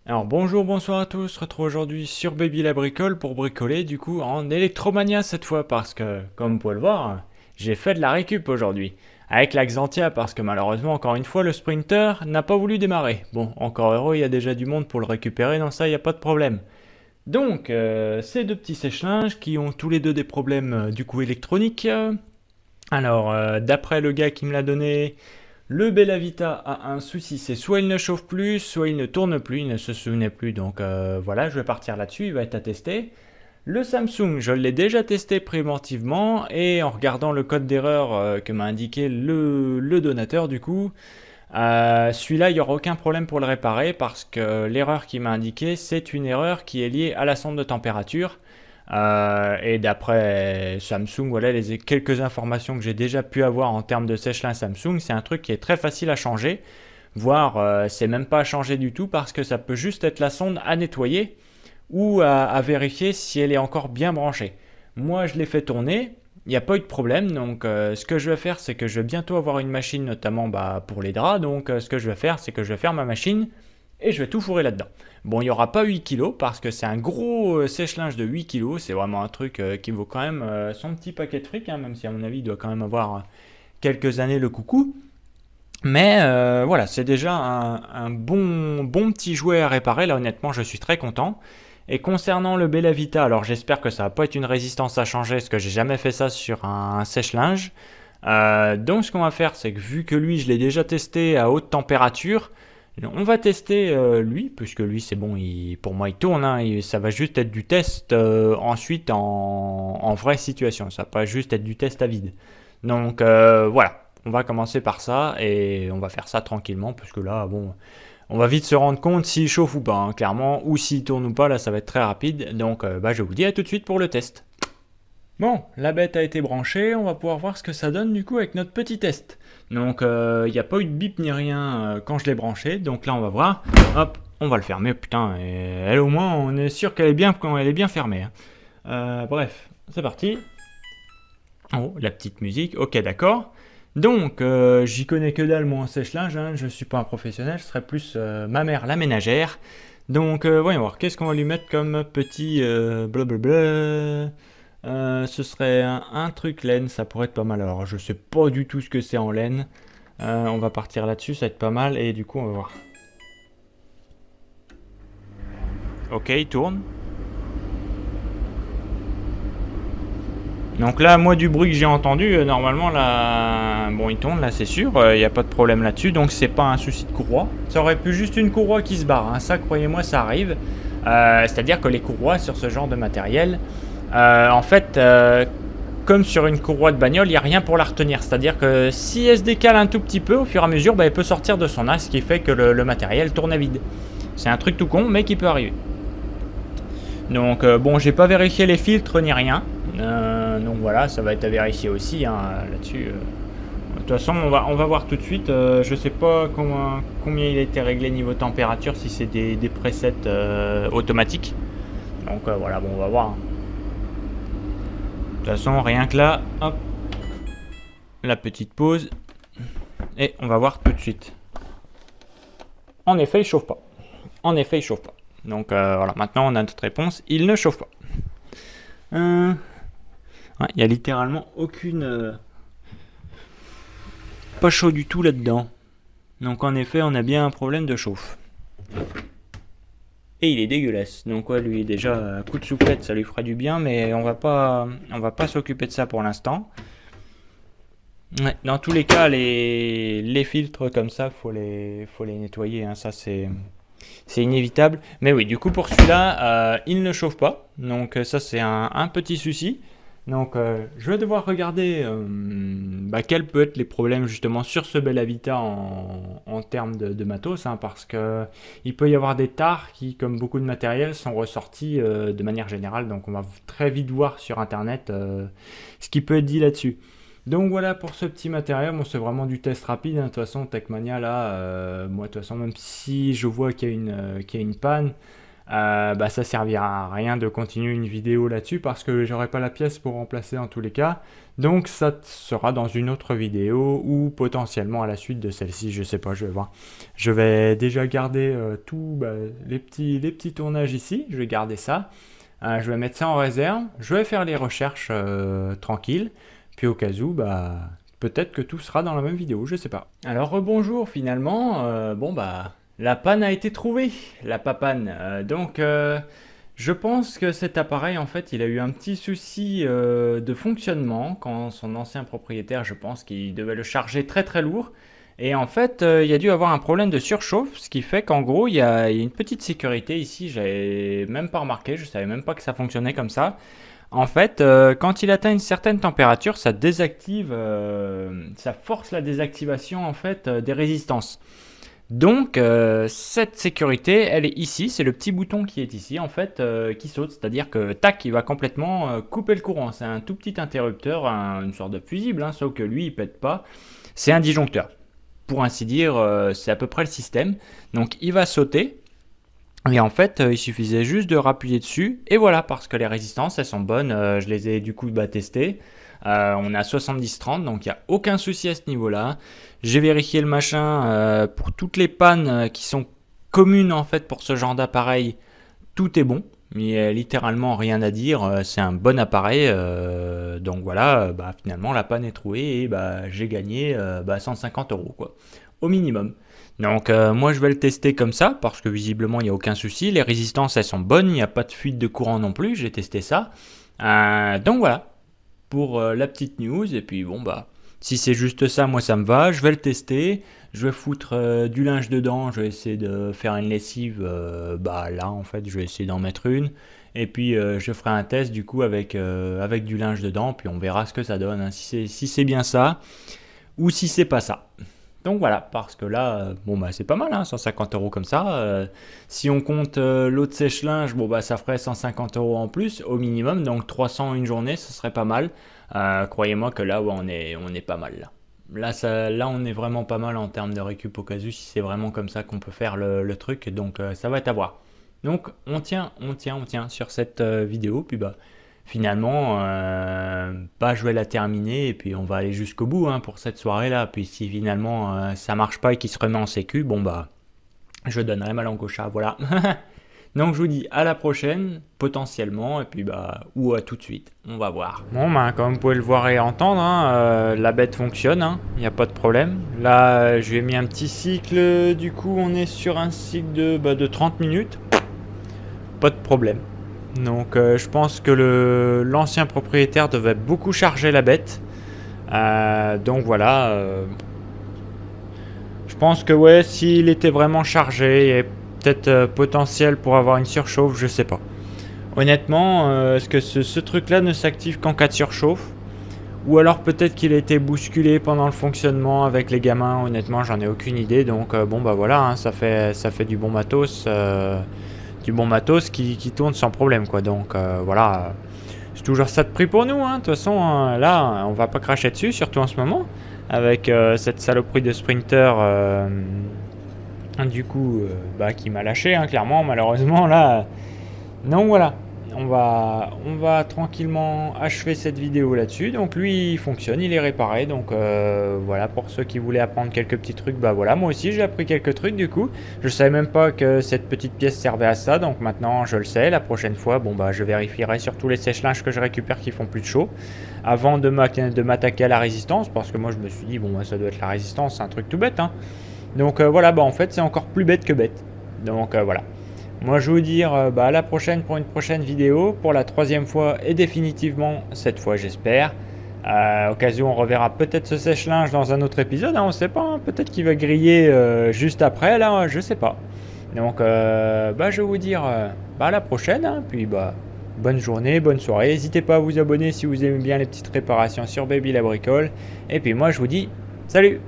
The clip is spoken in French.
Alors bonjour, bonsoir à tous, je se retrouve aujourd'hui sur Baby la bricole pour bricoler du coup en électromania cette fois parce que comme vous pouvez le voir, j'ai fait de la récup aujourd'hui avec la Xantia parce que malheureusement encore une fois le Sprinter n'a pas voulu démarrer. Bon, encore heureux, il y a déjà du monde pour le récupérer, dans ça il n'y a pas de problème. Donc ces deux petits sèche-linges qui ont tous les deux des problèmes du coup électroniques. D'après le gars qui me l'a donné, le Bellavita a un souci, c'est soit il ne chauffe plus, soit il ne tourne plus, il ne se souvenait plus. Donc voilà, je vais partir là-dessus, il va être à tester. Le Samsung, je l'ai déjà testé préventivement et en regardant le code d'erreur que m'a indiqué le donateur du coup, celui-là, il n'y aura aucun problème pour le réparer parce que l'erreur qu'il m'a indiquée, c'est une erreur qui est liée à la sonde de température. Et d'après Samsung, voilà les quelques informations que j'ai déjà pu avoir en termes de sèche-linge Samsung, c'est un truc qui est très facile à changer, voire c'est même pas à changer du tout parce que ça peut juste être la sonde à nettoyer ou à vérifier si elle est encore bien branchée. Moi, je l'ai fait tourner, il n'y a pas eu de problème, donc ce que je vais faire, c'est que je vais bientôt avoir une machine, notamment pour les draps, donc ce que je vais faire, c'est que je vais faire ma machine et je vais tout fourrer là-dedans. Bon, il n'y aura pas 8 kilos parce que c'est un gros sèche-linge de 8 kilos, c'est vraiment un truc qui vaut quand même son petit paquet de fric, hein, même si à mon avis il doit quand même avoir quelques années le coucou. Mais voilà, c'est déjà un bon petit jouet à réparer, là honnêtement je suis très content. Et concernant le Bellavita, alors j'espère que ça va pas être une résistance à changer, parce que j'ai jamais fait ça sur un sèche-linge. Donc ce qu'on va faire, c'est que vu que lui je l'ai déjà testé à haute température, on va tester lui, puisque lui c'est bon, pour moi il tourne, hein, ça va juste être du test ensuite en vraie situation, ça va pas juste être du test à vide. Donc voilà, on va commencer par ça et on va faire ça tranquillement, puisque là, bon, on va vite se rendre compte s'il chauffe ou pas, hein, clairement, ou s'il tourne ou pas, là ça va être très rapide. Donc je vous dis à tout de suite pour le test. Bon, la bête a été branchée, on va pouvoir voir ce que ça donne du coup avec notre petit test. Donc il n'y a pas eu de bip ni rien quand je l'ai branché, donc là on va voir. Hop, on va le fermer, putain, et elle au moins on est sûr qu'elle est bien, quand elle est bien fermée, hein. Bref, c'est parti. Oh, la petite musique, ok d'accord. Donc j'y connais que dalle moi en sèche-linge, hein, je suis pas un professionnel, ce serait plus ma mère la ménagère. Donc voyons voir, qu'est-ce qu'on va lui mettre comme petit blablabla. Ce serait un truc laine, ça pourrait être pas mal. Alors, je sais pas du tout ce que c'est en laine. On va partir là-dessus, ça va être pas mal. Et du coup, on va voir. Ok, il tourne. Donc là, moi, du bruit que j'ai entendu, normalement, là, bon, il tourne, là, c'est sûr. Il n'y a pas de problème là-dessus. Donc, c'est pas un souci de courroie. Ça aurait pu juste une courroie qui se barre, hein. Ça, croyez-moi, ça arrive. C'est-à-dire que les courroies sur ce genre de matériel, en fait, comme sur une courroie de bagnole, il n'y a rien pour la retenir. C'est-à-dire que si elle se décale un tout petit peu, au fur et à mesure, elle peut sortir de son axe, ce qui fait que le matériel tourne à vide. C'est un truc tout con, mais qui peut arriver. Donc bon, j'ai pas vérifié les filtres ni rien. Donc voilà, ça va être à vérifier aussi, hein, là-dessus. De toute façon, on va voir tout de suite. Je sais pas combien il a été réglé niveau température, si c'est des presets automatiques. Donc voilà, bon, on va voir, hein. De toute façon, rien que là, hop, la petite pause. Et on va voir tout de suite. En effet, il chauffe pas. En effet, il chauffe pas. Donc voilà, maintenant on a notre réponse. Il ne chauffe pas. Ouais, il y a littéralement aucune... pas chaud du tout là-dedans. Donc en effet, on a bien un problème de chauffe. Et il est dégueulasse. Donc ouais, lui déjà, un coup de souplette, ça lui fera du bien, mais on va pas s'occuper de ça pour l'instant. Ouais, dans tous les cas, les filtres comme ça, faut les nettoyer, hein, ça c'est inévitable. Mais oui, du coup pour celui-là, il ne chauffe pas. Donc ça c'est un petit souci. Donc je vais devoir regarder quels peuvent être les problèmes justement sur ce Bellavita en termes de matos, hein, parce que il peut y avoir des tares qui, comme beaucoup de matériel, sont ressortis de manière générale. Donc on va très vite voir sur internet ce qui peut être dit là-dessus. Donc voilà pour ce petit matériel, bon, c'est vraiment du test rapide, hein. De toute façon Techmania là, moi de toute façon même si je vois qu'il y a une panne, bah ça servira à rien de continuer une vidéo là-dessus parce que j'aurai pas la pièce pour remplacer en tous les cas. Donc ça sera dans une autre vidéo ou potentiellement à la suite de celle-ci, je sais pas, je vais voir. Je vais déjà garder les petits tournages ici, je vais garder ça. Je vais mettre ça en réserve, je vais faire les recherches tranquilles, puis au cas où, peut-être que tout sera dans la même vidéo, je sais pas. Alors rebonjour finalement, la panne a été trouvée, la papane. Je pense que cet appareil, en fait, il a eu un petit souci de fonctionnement quand son ancien propriétaire, je pense qu'il devait le charger très très lourd. Et en fait, il y a dû avoir un problème de surchauffe, ce qui fait qu'en gros, il y a une petite sécurité ici. J'avais même pas remarqué, je savais même pas que ça fonctionnait comme ça. En fait, quand il atteint une certaine température, ça désactive, ça force la désactivation en fait des résistances. Donc, cette sécurité, elle est ici, c'est le petit bouton qui est ici, en fait, qui saute, c'est-à-dire que, tac, il va complètement couper le courant. C'est un tout petit interrupteur, une sorte de fusible, hein, sauf que lui, il pète pas. C'est un disjoncteur. Pour ainsi dire, c'est à peu près le système. Donc, il va sauter. Et en fait, il suffisait juste de rappuyer dessus. Et voilà, parce que les résistances, elles sont bonnes. Je les ai du coup testées. On a 70-30, donc il n'y a aucun souci à ce niveau-là. J'ai vérifié le machin pour toutes les pannes qui sont communes en fait pour ce genre d'appareil. Tout est bon, il n'y a littéralement rien à dire. C'est un bon appareil. Donc voilà, finalement la panne est trouvée et j'ai gagné 150 € quoi, au minimum. Donc moi je vais le tester comme ça parce que visiblement il n'y a aucun souci. Les résistances elles sont bonnes, il n'y a pas de fuite de courant non plus. J'ai testé ça. Donc voilà. Pour la petite news, et puis si c'est juste ça, moi ça me va, je vais le tester, je vais foutre du linge dedans, je vais essayer de faire une lessive, là en fait je vais essayer d'en mettre une, et puis je ferai un test du coup avec du linge dedans, puis on verra ce que ça donne, hein, si c'est bien ça, ou si c'est pas ça. Donc voilà, parce que là, c'est pas mal, hein, 150 € comme ça. Si on compte l'autre sèche-linge, ça ferait 150 € en plus au minimum, donc 300 une journée, ce serait pas mal. Croyez-moi que là, on est pas mal là. Là, on est vraiment pas mal en termes de récup au cas où, si c'est vraiment comme ça qu'on peut faire le truc, donc ça va être à voir. Donc on tient sur cette vidéo, puis finalement, je vais la terminer et puis on va aller jusqu'au bout pour cette soirée-là. Puis si finalement ça marche pas et qu'il se remet en sécu, je donnerai ma langue au chat, voilà. Donc je vous dis à la prochaine, potentiellement, et puis ou à tout de suite, on va voir. Bon comme vous pouvez le voir et entendre, la bête fonctionne, il n'y a pas de problème. Là, je lui ai mis un petit cycle, du coup on est sur un cycle de 30 minutes. Pas de problème. Donc je pense que l'ancien propriétaire devait beaucoup charger la bête. Donc voilà. Je pense que s'il était vraiment chargé, il y avait peut-être potentiel pour avoir une surchauffe, je sais pas. Honnêtement, est-ce que ce truc-là ne s'active qu'en cas de surchauffe? Ou alors peut-être qu'il a été bousculé pendant le fonctionnement avec les gamins, honnêtement j'en ai aucune idée. Donc voilà, ça fait du bon matos. Qui tourne sans problème quoi, donc voilà, c'est toujours ça de prix pour nous, de toute façon, là on va pas cracher dessus, surtout en ce moment avec cette saloperie de Sprinter du coup qui m'a lâché clairement, malheureusement là. Donc voilà, on va tranquillement achever cette vidéo là-dessus. Donc lui il fonctionne, il est réparé, donc voilà, pour ceux qui voulaient apprendre quelques petits trucs, voilà, moi aussi j'ai appris quelques trucs du coup. Je savais même pas que cette petite pièce servait à ça, donc maintenant je le sais. La prochaine fois, je vérifierai sur tous les sèche-linges que je récupère qui font plus de chaud avant de m'attaquer à la résistance, parce que moi je me suis dit ça doit être la résistance, c'est un truc tout bête, donc voilà, en fait c'est encore plus bête que bête, donc voilà. Moi je vais vous dire à la prochaine pour une prochaine vidéo, pour la 3e fois et définitivement cette fois j'espère. Au cas où on reverra peut-être ce sèche-linge dans un autre épisode, on sait pas, peut-être qu'il va griller juste après là, je sais pas. Donc je vais vous dire à la prochaine, puis bonne journée, bonne soirée, n'hésitez pas à vous abonner si vous aimez bien les petites réparations sur Baby la Bricole, et puis moi je vous dis salut.